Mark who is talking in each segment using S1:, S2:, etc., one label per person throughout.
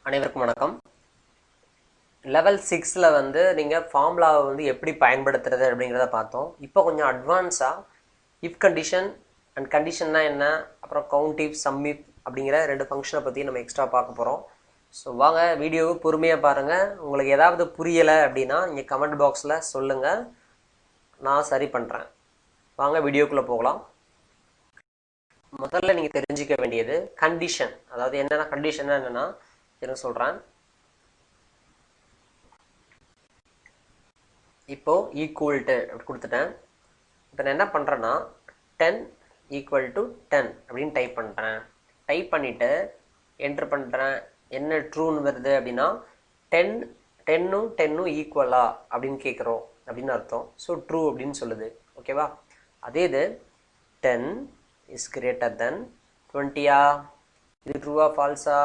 S1: அனைவருக்கும் வணக்கம். லெவல் 6ல் வந்து நீங்கள் ஃபார்முலாவை வந்து எப்படி பயன்படுத்துறது அப்படிங்கிறத பார்த்தோம். இப்போ கொஞ்சம் அட்வான்ஸாக இஃப் கண்டிஷன் அண்ட் கண்டிஷன்னா என்ன, அப்புறம் கவுண்டிஃப் சம்மிஃப் அப்படிங்கிற ரெண்டு ஃபங்க்ஷனை பற்றி நம்ம எக்ஸ்ட்ரா பார்க்க போகிறோம். ஸோ வாங்க வீடியோவை பொறுமையாக பாருங்கள். உங்களுக்கு ஏதாவது புரியலை அப்படின்னா நீங்கள் கமெண்ட் பாக்ஸில் சொல்லுங்கள், நான் சரி பண்ணுறேன். வாங்க வீடியோக்குள்ளே போகலாம். முதல்ல நீங்கள் தெரிஞ்சிக்க வேண்டியது கண்டிஷன். அதாவது என்னென்ன கண்டிஷன்னா என்னென்னா என்ன சொல்கிறேன். இப்போ ஈக்குவல் டு அப்படி கொடுத்துட்டேன். இப்போ நான் என்ன பண்ணுறேன்னா 10 ஈக்குவல் டு 10 அப்படின்னு டைப் பண்ணுறேன். டைப் பண்ணிவிட்டு என்ட்ரு பண்ணுறேன். என்ன ட்ரூன்னு வருது அப்படின்னா 10ம் ஈக்குவலா அப்படின்னு கேட்குறோம் அப்படின்னு அர்த்தம். ஸோ ட்ரூ அப்படின்னு சொல்லுது. ஓகேவா? அதே இது 10 இஸ் கிரேட்டர் தென் 20யா? இது ட்ரூவா ஃபால்ஸா?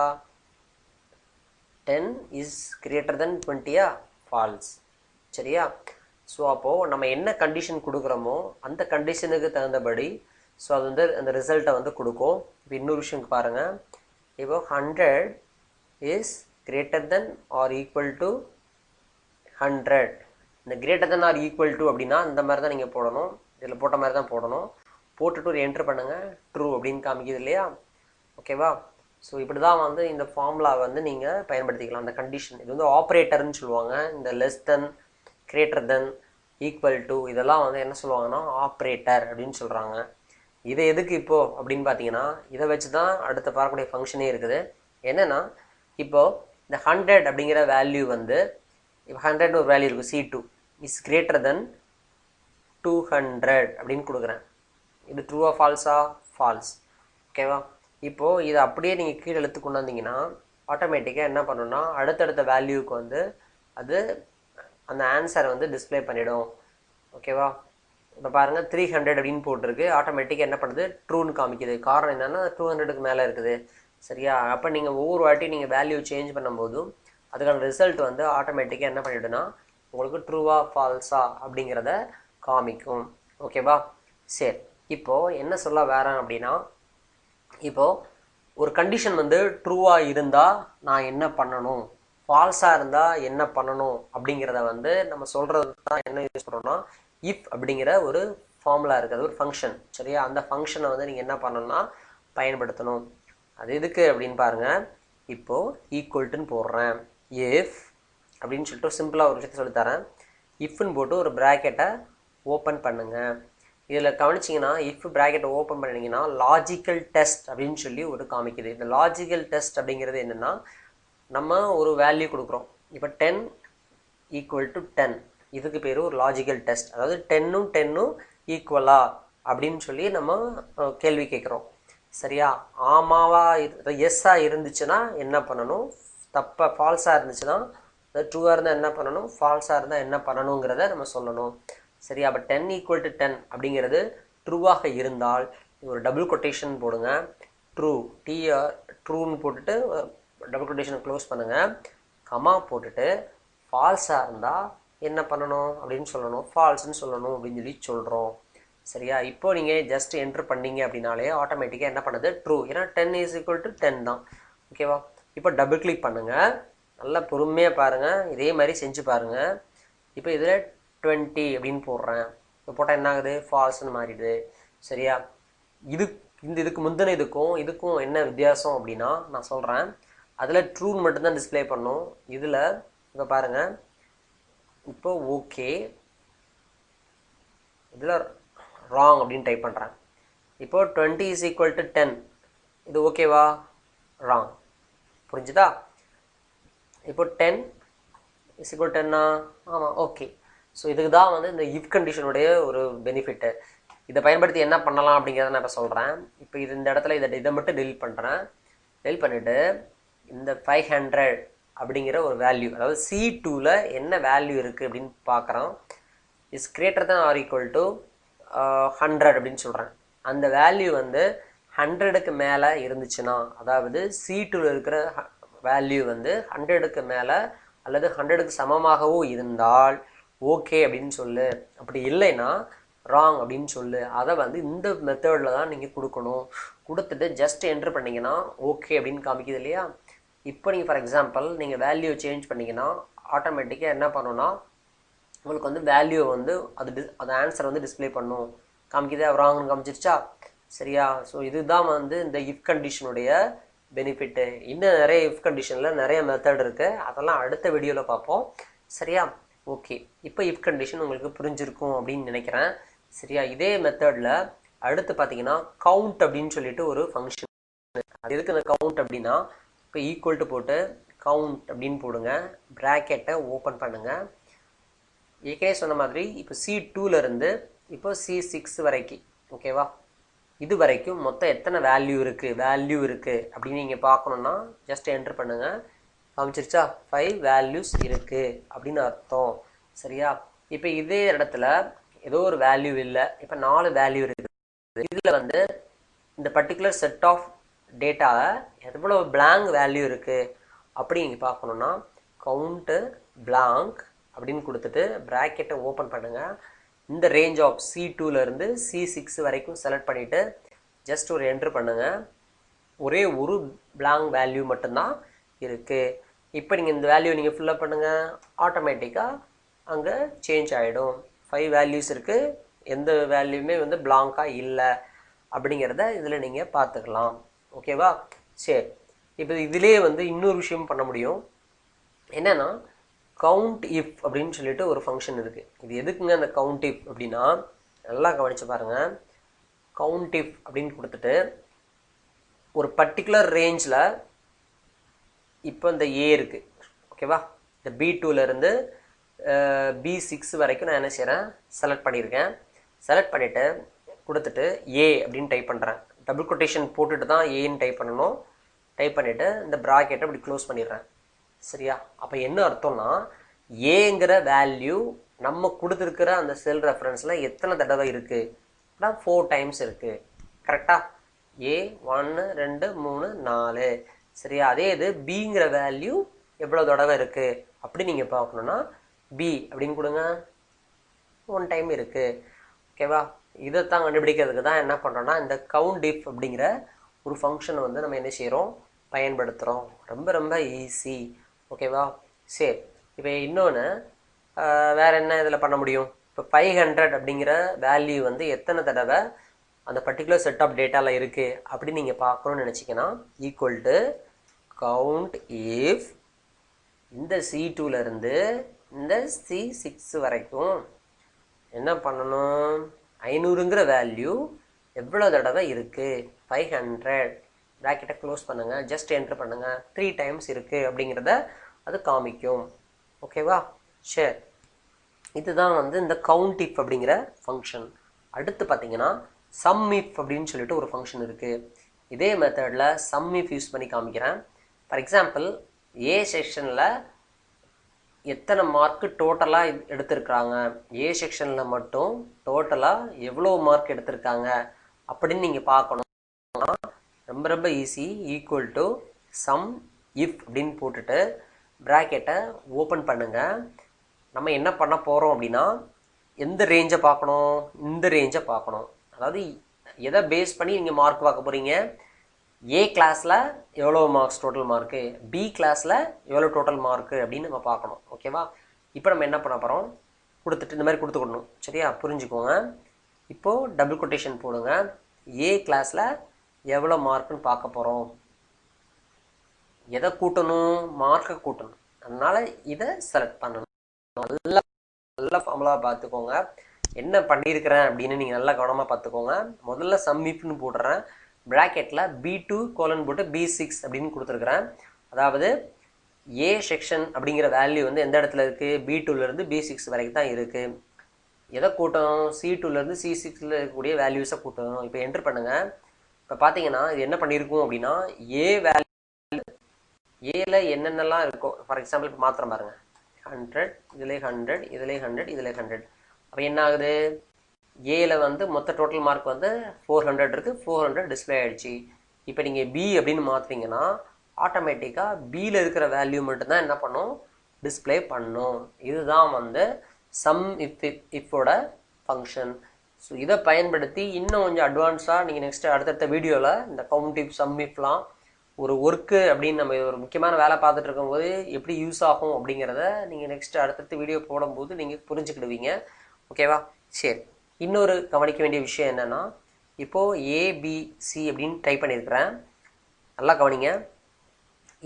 S1: 10 இஸ் கிரேட்டர் தென் 20யா? ஃபால்ஸ். சரியா? ஸோ அப்போது நம்ம என்ன கண்டிஷன் கொடுக்குறோமோ அந்த கண்டிஷனுக்கு தகுந்தபடி ஸோ அது வந்து அந்த ரிசல்ட்டை வந்து கொடுக்கும். இப்போ இன்னொரு விஷயம் பாருங்கள். இப்போ 100 is greater than or equal to 100. இந்த greater than or equal to அப்படின்னா இந்த மாதிரி தான் நீங்கள் போடணும். இதில் போட்ட மாதிரி தான் போடணும். போட்டுட்டு ஒரு என்ட்ரு பண்ணுங்கள். ட்ரூ அப்படின்னு காமிக்குது இல்லையா? ஓகேவா? ஸோ இப்படி தான் வந்து இந்த ஃபார்முலா வந்து நீங்கள் பயன்படுத்திக்கலாம். அந்த கண்டிஷன் இது வந்து ஆப்ரேட்டர்னு சொல்லுவாங்க. இந்த less than, greater than, equal to இதெல்லாம் வந்து என்ன சொல்லுவாங்கன்னா ஆப்ரேட்டர் அப்படின்னு சொல்கிறாங்க. இது எதுக்கு இப்போது அப்படின்னு பார்த்தீங்கன்னா இதை வச்சு தான் அடுத்து பார்க்கக்கூடிய ஃபங்க்ஷனே இருக்குது. என்னென்னா இப்போது இந்த 100 அப்படிங்கிற வேல்யூ வந்து இப்போ 100 ஒரு வேல்யூ இருக்குது, C2 இஸ் கிரேட்டர் தென் 200 அப்படின்னு கொடுக்குறேன். இது ட்ரூவா ஃபால்ஸா? ஃபால்ஸ். ஓகேவா? இப்போது இதை அப்படியே நீங்கள் கீழே எழுத்து கொண்டு வந்தீங்கன்னா ஆட்டோமேட்டிக்காக என்ன பண்ணணும்னா அடுத்தடுத்த வேல்யூவுக்கு வந்து அது அந்த ஆன்சரை வந்து டிஸ்பிளே பண்ணிவிடும். ஓகேவா? இப்போ பாருங்கள் 300 அப்படின்னு போட்டிருக்கு. ஆட்டோமேட்டிக்காக என்ன பண்ணுது? ட்ரூன்னு காமிக்குது. காரணம் என்னென்னா 200க்கு மேலே இருக்குது. சரியா? அப்போ நீங்கள் ஒவ்வொரு வாட்டி நீங்கள் வேல்யூ சேஞ்ச் பண்ணும்போதும் அதுக்கான ரிசல்ட் வந்து ஆட்டோமேட்டிக்காக என்ன பண்ணிவிடுன்னா உங்களுக்கு ட்ரூவா ஃபால்ஸா அப்படிங்கிறத காமிக்கும். ஓகேவா? சரி, இப்போது என்ன சொல்ல வரேன் அப்படின்னா இப்போது ஒரு கண்டிஷன் வந்து ட்ரூவாக இருந்தால் நான் என்ன பண்ணணும், ஃபால்ஸாக இருந்தால் என்ன பண்ணணும் அப்படிங்கிறத வந்து நம்ம சொல்கிறது தான் என்ன யூஸ் பண்ணுறோம்னா இஃப் அப்படிங்கிற ஒரு ஃபார்முலா இருக்குது. அது ஒரு ஃபங்க்ஷன். சரியா? அந்த ஃபங்க்ஷனை வந்து நீங்கள் என்ன பண்ணணும்னா பயன்படுத்தணும். அது எதுக்கு அப்படின்னு பாருங்கள். இப்போது ஈக்குவல்ட்டுன்னு போடுறேன். இஃப் அப்படின்னு சொல்லிட்டு சிம்பிளாக ஒரு விஷயத்தை சொல்லித்தரேன். இஃப்னு போட்டு ஒரு ப்ராக்கெட்டை ஓப்பன் பண்ணுங்கள். இதில் கவனிச்சிங்கன்னா இஃப் ப்ராக்கெட்டை ஓப்பன் பண்ணிங்கன்னா லாஜிக்கல் டெஸ்ட் அப்படின்னு சொல்லி ஒரு காமிக்குது. இந்த லாஜிக்கல் டெஸ்ட் அப்படிங்கிறது என்னென்னா நம்ம ஒரு வேல்யூ கொடுக்குறோம். இப்போ 10 ஈக்குவல் டு 10 இதுக்கு பேர் ஒரு லாஜிக்கல் டெஸ்ட். அதாவது 10ம் ஈக்குவலா அப்படின்னு சொல்லி நம்ம கேள்வி கேட்குறோம். சரியா? ஆமாவா எஸ்ஸாக இருந்துச்சுன்னா என்ன பண்ணணும், தப்பாக ஃபால்ஸாக இருந்துச்சுன்னா ட்ரூவாக இருந்தால் என்ன பண்ணணும், ஃபால்ஸாக இருந்தால் என்ன பண்ணணுங்கிறத நம்ம சொல்லணும். சரியா? அப்போ 10 ஈக்குவல் டு 10 அப்படிங்கிறது ட்ரூவாக இருந்தால் ஒரு டபுள் கொட்டேஷன் போடுங்க. ட்ரூ ட்ரூன்னு போட்டுட்டு டபுள் கொட்டேஷனை க்ளோஸ் பண்ணுங்கள். கமா போட்டுட்டு ஃபால்ஸாக இருந்தால் என்ன பண்ணணும் அப்படின்னு சொல்லணும், ஃபால்ஸ்ன்னு சொல்லணும் அப்படின்னு சொல்லி சொல்கிறோம். சரியா? இப்போ நீங்கள் ஜஸ்ட் என்ட்ரு பண்ணீங்க அப்படின்னாலே ஆட்டோமேட்டிக்காக என்ன பண்ணுது? ட்ரூ. ஏன்னா 10 இஸ் ஈக்குவல் டு 10 தான். ஓகேவா? இப்போ டபுள் கிளிக் பண்ணுங்கள். நல்லா பொறுமையாக பாருங்கள். இதே மாதிரி செஞ்சு பாருங்கள். இப்போ இதில் 20 அப்படின்னு போடுறேன். இப்போ போட்டால் என்ன ஆகுது? ஃபால்ஸ்ன்னு மாறிடுது. சரியா? இதுக்கு முந்தின இதுக்கும் என்ன வித்தியாசம் அப்படின்னா நான் சொல்கிறேன். அதில் ட்ரூன்னு மட்டும்தான் டிஸ்பிளே பண்ணும். இதில் இப்போ பாருங்கள். இப்போ ஓகே, இதில் ராங் அப்படின்னு டைப் பண்ணுறேன். இப்போ 20 இஸ் ஈக்குவல் டு 10 இது ஓகேவா? ராங். புரிஞ்சுதா? இப்போ 10 இஸ் ஈக்குவல் டு 10 ஆமாம், ஓகே. ஸோ இதுக்கு தான் வந்து இந்த இஃப் கண்டிஷனுடைய ஒரு பெனிஃபிட்டு. இதை பயன்படுத்தி என்ன பண்ணலாம் அப்படிங்கிறத நான் இப்போ சொல்கிறேன். இப்போ இந்த இடத்துல இதை மட்டும் டெலிட் பண்ணுறேன். டெலிட் பண்ணிவிட்டு இந்த 500 அப்படிங்கிற ஒரு வேல்யூ, அதாவது C2ல் என்ன வேல்யூ இருக்குது அப்படின்னு பார்க்குறோம். Is greater than R equal to 100 அப்படின்னு சொல்கிறேன். அந்த வேல்யூ வந்து 100க்கு மேலே இருந்துச்சுன்னா, அதாவது C2ல் இருக்கிற வேல்யூ வந்து 100க்கு மேலே அல்லது 100க்கு சமமாகவோ இருந்தால் ஓகே அப்படின்னு சொல்லு. அப்படி இல்லைன்னா ராங் அப்படின்னு சொல்லு. அதை வந்து இந்த மெத்தடில் தான் நீங்கள் கொடுக்கணும். கொடுத்துட்டு ஜஸ்ட் என்ட்ரு பண்ணிங்கன்னா ஓகே அப்படின்னு காமிக்குது இல்லையா? இப்போ நீங்கள் ஃபார் எக்ஸாம்பிள் நீங்கள் வேல்யூ சேஞ்ச் பண்ணிங்கன்னா ஆட்டோமேட்டிக்காக என்ன பண்ணுன்னா உங்களுக்கு வந்து வேல்யூ வந்து அது ஆன்சர் வந்து டிஸ்பிளே பண்ணும். காமிக்குதே ராங்னு காமிச்சிருச்சா? சரியா? ஸோ இதுதான் வந்து இந்த இஃப் கண்டிஷனுடைய பெனிஃபிட்டு. இன்னும் நிறைய இஃப் கண்டிஷனில் நிறைய மெத்தட் இருக்குது, அதெல்லாம் அடுத்த வீடியோவில் பார்ப்போம். சரியா? ஓகே, இப்போ இஃப் கண்டிஷன் உங்களுக்கு புரிஞ்சிருக்கும் அப்படின்னு நினைக்கிறேன். சரியா? இதே மெத்தடில் அடுத்து பார்த்தீங்கன்னா கவுண்ட் அப்படின்னு சொல்லிட்டு ஒரு ஃபங்க்ஷன். அது எதுக்கு இந்த கவுண்ட் அப்படின்னா, இப்போ ஈக்குவல் டு போட்டு கவுண்ட் அப்படின்னு போடுங்க, ப்ராக்கெட்டை ஓப்பன் பண்ணுங்கள். ஏற்கனவே சொன்ன மாதிரி இப்போ C2லேருந்து இப்போ C6 வரைக்கும், ஓகேவா? இது வரைக்கும் மொத்தம் எத்தனை வேல்யூ இருக்குது அப்படின்னு நீங்கள் பார்க்கணுன்னா ஜஸ்ட் என்டர் பண்ணுங்கள். காமிச்சிருச்சா? 5 வேல்யூஸ் இருக்குது அப்படின்னு அர்த்தம். சரியா? இப்போ இதே இடத்துல ஏதோ ஒரு வேல்யூ இல்லை, இப்போ 4 வேல்யூ இருக்குது. இதில் வந்து இந்த பர்டிகுலர் செட் ஆஃப் டேட்டா எவ்வளோ பிளாங்க் வேல்யூ இருக்குது அப்படி நீங்கள் பார்க்கணுன்னா கவுண்ட்டு பிளாங்க் அப்படின்னு கொடுத்துட்டு ப்ராக்கெட்டை ஓப்பன் பண்ணுங்கள். இந்த ரேஞ்ச் ஆஃப் C2லேருந்து C6 வரைக்கும் செலக்ட் பண்ணிவிட்டு ஜஸ்ட் ஒரு என்ட்ரு பண்ணுங்கள். ஒரே ஒரு பிளாங்க் வேல்யூ மட்டும்தான் இருக்குது. இப்போ நீங்கள் இந்த வேல்யூ நீங்கள் ஃபில்லப் பண்ணுங்கள், ஆட்டோமேட்டிக்காக அங்கே சேஞ்ச் ஆகிடும். 5 வேல்யூஸ் இருக்குது, எந்த வேல்யூமே வந்து பிளாங்காக இல்லை அப்படிங்கிறத இதில் நீங்கள் பார்த்துக்கலாம். ஓகேவா? சரி, இப்போ இதிலே வந்து இன்னொரு விஷயம் பண்ண முடியும். என்னென்னா கவுண்ட் இஃப் அப்படின்னு சொல்லிட்டு ஒரு ஃபங்க்ஷன் இருக்குது. இது எதுக்குங்க அந்த கவுண்ட் இஃப் அப்படின்னா, நல்லா கவனித்து பாருங்கள். கவுண்ட் இஃப் அப்படின்னு கொடுத்துட்டு ஒரு பர்டிகுலர் ரேஞ்சில் இப்போ இந்த ஏ இருக்குது, ஓகேவா? இந்த B2லேருந்து B6 வரைக்கும் நான் என்ன செய்கிறேன், செலக்ட் பண்ணியிருக்கேன். செலக்ட் பண்ணிவிட்டு கொடுத்துட்டு ஏ அப்படின்னு டைப் பண்ணுறேன். டபுள் கொட்டேஷன் போட்டுட்டு தான் ஏன்னு டைப் பண்ணணும். டைப் பண்ணிவிட்டு இந்த ப்ராக்கெட்டை இப்படி க்ளோஸ் பண்ணிடுறேன். சரியா? அப்போ என்ன அர்த்தம்னா, ஏங்கிற வேல்யூ நம்ம கொடுத்துருக்கிற அந்த செல் ரெஃபரன்ஸில் எத்தனை தடவை இருக்குது? 4 டைம்ஸ் இருக்குது. கரெக்டாக? ஏ 1 2 3 4. சரியா? அதே இது பிங்கிற வேல்யூ எவ்வளோ தடவை இருக்குது அப்படி நீங்கள் பார்க்கணுன்னா பி அப்படின்னு கொடுங்க, 1 டைம் இருக்குது. ஓகேவா? இதைத்தான் கண்டுபிடிக்கிறதுக்கு தான் என்ன பண்ணுறோன்னா இந்த கவுண்ட் இஃப் அப்படிங்கிற ஒரு ஃபங்க்ஷனை வந்து நம்ம என்ன செய்கிறோம், பயன்படுத்துகிறோம். ரொம்ப ரொம்ப ஈஸி. ஓகேவா? சரி, இப்போ இன்னொன்று வேறு என்ன இதில் பண்ண முடியும்? இப்போ 500 அப்படிங்கிற வேல்யூ வந்து எத்தனை தடவை அந்த பர்டிகுலர் செட் ஆஃப் டேட்டாவில் இருக்குது அப்படி நீங்கள் பார்க்கணுன்னு நினச்சிங்கன்னா ஈக்குவல் டு கவுண்ட் இஃப் இந்த C2லேருந்து இந்த C6 வரைக்கும் என்ன பண்ணணும், 500ங்கிற வேல்யூ எவ்வளோ தடவை இருக்குது? 500. ப்ராக்கெட்டை க்ளோஸ் பண்ணுங்கள், ஜஸ்ட் என்ட்ரு பண்ணுங்கள். 3 டைம்ஸ் இருக்குது அப்படிங்கிறத அது காமிக்கும். ஓகேவா? சரி, இதுதான் வந்து இந்த கவுண்ட் இஃப் அப்படிங்கிற ஃபங்க்ஷன். அடுத்து பார்த்தீங்கன்னா சம் இஃப் அப்படின்னு சொல்லிட்டு ஒரு ஃபங்க்ஷன் இருக்குது. இதே மெத்தடில் சம் இஃப் யூஸ் பண்ணி காமிக்கிறேன். ஃபார் எக்ஸாம்பிள் ஏ செக்ஷனில் எத்தனை மார்க்கு டோட்டலாக எடுத்திருக்கிறாங்க, ஏ செக்ஷனில் மட்டும் டோட்டலாக எவ்வளோ மார்க் எடுத்திருக்காங்க அப்படின்னு நீங்கள் பார்க்கணும். ரொம்ப ரொம்ப easy. Equal to some if அப்படின்னு போட்டுட்டு ப்ராக்கெட்டை ஓப்பன் பண்ணுங்கள். நம்ம என்ன பண்ண போகிறோம் அப்படின்னா எந்த ரேஞ்சை பார்க்கணும், இந்த ரேஞ்சை பார்க்கணும். அதாவது எதை பேஸ் பண்ணி நீங்கள் மார்க் பார்க்க போகிறீங்க, ஏ கிளாஸில் எவ்வளோ மார்க்ஸ் டோட்டல் மார்க்கு, பி கிளாஸில் எவ்வளோ டோட்டல் மார்க்கு அப்படின்னு நம்ம பார்க்கணும். ஓகேவா? இப்போ நம்ம என்ன பண்ண போகிறோம், கொடுத்துட்டு இந்த மாதிரி கொடுத்துக்கணும். சரியா? புரிஞ்சுக்கோங்க. இப்போது டபுள் கொட்டேஷன் போடுங்க, ஏ கிளாஸில் எவ்வளோ மார்க்குன்னு பார்க்க போகிறோம். எதை கூட்டணும், மார்க்கை கூட்டணும். அதனால் இதை செலக்ட் பண்ணணும். நல்ல ஃபார்முலாவை பார்த்துக்கோங்க. என்ன பண்ணியிருக்கிறேன் அப்படின்னு நீங்கள் நல்லா கவனமாக பார்த்துக்கோங்க. முதல்ல சம் இஃப்னு போடுறேன், ப்ராக்கெட்டில் B2 கோலன் போட்டு B6 அப்படின்னு கொடுத்துருக்குறேன். அதாவது ஏ செக்ஷன் அப்படிங்கிற வேல்யூ வந்து எந்த இடத்துல இருக்குது, B2லேருந்து B6 வரைக்கும் தான் இருக்குது. எதை கூட்டணும், C2லேருந்து C6ல் இருக்கக்கூடிய வேல்யூஸை கூட்டணும். இப்போ என்ட்ரு பண்ணுங்கள். இப்போ பார்த்தீங்கன்னா இது என்ன பண்ணியிருக்கும் அப்படின்னா, ஏ வேல்யூ ஏல என்னென்னலாம் இருக்கோ, ஃபார் எக்ஸாம்பிள் இப்போ மாத்திரம் பாருங்கள், 100, இதில் 100, இதில் 100, இதில் 100. அப்போ என்ன ஆகுது, ஏல வந்து மொத்த டோட்டல் மார்க் வந்து 400 இருக்குது, 400 டிஸ்பிளே ஆகிடுச்சு. இப்போ நீங்கள் பி அப்படின்னு மாற்றுறீங்கன்னா ஆட்டோமேட்டிக்காக பியில் இருக்கிற வேல்யூ மட்டும்தான் என்ன பண்ணும், டிஸ்பிளே பண்ணும். இதுதான் வந்து சம் இஃபோட ஃபங்க்ஷன். ஸோ இதை பயன்படுத்தி இன்னும் கொஞ்சம் அட்வான்ஸாக நீங்கள் நெக்ஸ்ட்டு அடுத்தடுத்த வீடியோவில் இந்த கவுண்ட் இஃப், சம் இஃப்லாம் ஒரு ஒர்க்கு அப்படின்னு நம்ம ஒரு முக்கியமான வேலை பார்த்துட்டு இருக்கும்போது எப்படி யூஸ் ஆகும் அப்படிங்கிறத நீங்கள் நெக்ஸ்ட் அடுத்தடுத்து வீடியோ போடும்போது நீங்கள் புரிஞ்சுக்கிடுவீங்க. ஓகேவா? சரி, இன்னொரு கவனிக்க வேண்டிய விஷயம் என்னென்னா, இப்போது ஏபிசி அப்படின்னு டைப் பண்ணியிருக்கிறேன். நல்லா கவனிங்க.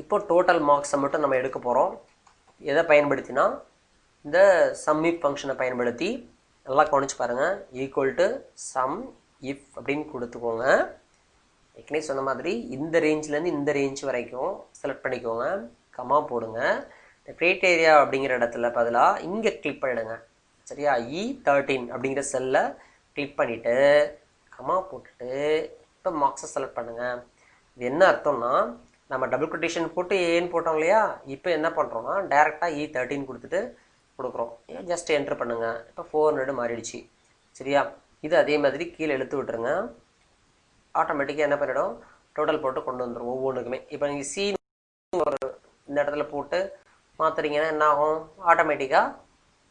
S1: இப்போ டோட்டல் மார்க்ஸை மட்டும் நம்ம எடுக்க போகிறோம். எதை பயன்படுத்தினா, இந்த சம்இஃப் ஃபங்க்ஷனை பயன்படுத்தி. நல்லா கவனிச்சு பாருங்கள். ஈக்குவல் டு சம் இஃப் அப்படின்னு கொடுத்துக்கோங்க. ஏற்கனவே சொன்ன மாதிரி இந்த ரேஞ்சிலேருந்து இந்த ரேஞ்ச் வரைக்கும் செலக்ட் பண்ணிக்கோங்க. கமா போடுங்க. இந்த க்ரைட்டேரியா அப்படிங்கிற இடத்துல பதிலாக இங்கே கிளிக் பண்ணிடுங்க. சரியா? E13 அப்படிங்கிற செல்லை கிளிக் பண்ணிவிட்டு கமா போட்டுட்டு இப்போ மார்க்ஸை செலக்ட் பண்ணுங்கள். இது என்ன அர்த்தம்னா, நம்ம டபுள் கொட்டேஷன் போட்டு ஏன்னு போட்டோம் இல்லையா, இப்போ என்ன பண்ணுறோம்னா டேரெக்டாக E13 கொடுத்துட்டு கொடுக்குறோம். ஜஸ்ட் என்ட்ரு பண்ணுங்கள். இப்போ 400 மாறிடுச்சு. சரியா? இது அதே மாதிரி கீழே இழுத்து விட்டுருங்க. ஆட்டோமேட்டிக்காக என்ன பண்ணிடும், டோட்டல் போட்டு கொண்டு வந்துடும் ஒவ்வொன்றுக்குமே. இப்போ நீங்கள் சி ஒரு இந்த இடத்துல போட்டு மாற்றுறீங்கன்னா என்ன ஆகும், ஆட்டோமேட்டிக்காக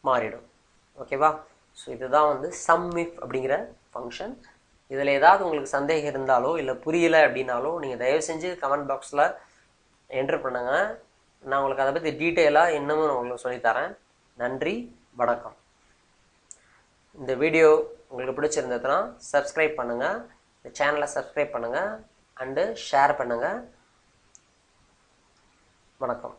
S1: மாறிடும். ஓகேவா? ஸோ இதுதான் வந்து சம்இஃப் அப்படிங்கிற ஃபங்க்ஷன். இதில் ஏதாவது உங்களுக்கு சந்தேகம் இருந்தாலோ இல்லை புரியலை அப்படின்னாலோ நீங்கள் தயவு செஞ்சு கமெண்ட் பாக்ஸில் என்ட்ரு பண்ணுங்கள். நான் உங்களுக்கு அதை பற்றி டீட்டெயிலாக இன்னமும் நான் உங்களுக்கு சொல்லித்தரேன். நன்றி, வணக்கம். இந்த வீடியோ உங்களுக்கு பிடிச்சிருந்ததுன்னா சப்ஸ்கிரைப் பண்ணுங்கள், இந்த சேனலை சப்ஸ்கிரைப் பண்ணுங்கள் அண்டு ஷேர் பண்ணுங்கள். வணக்கம்.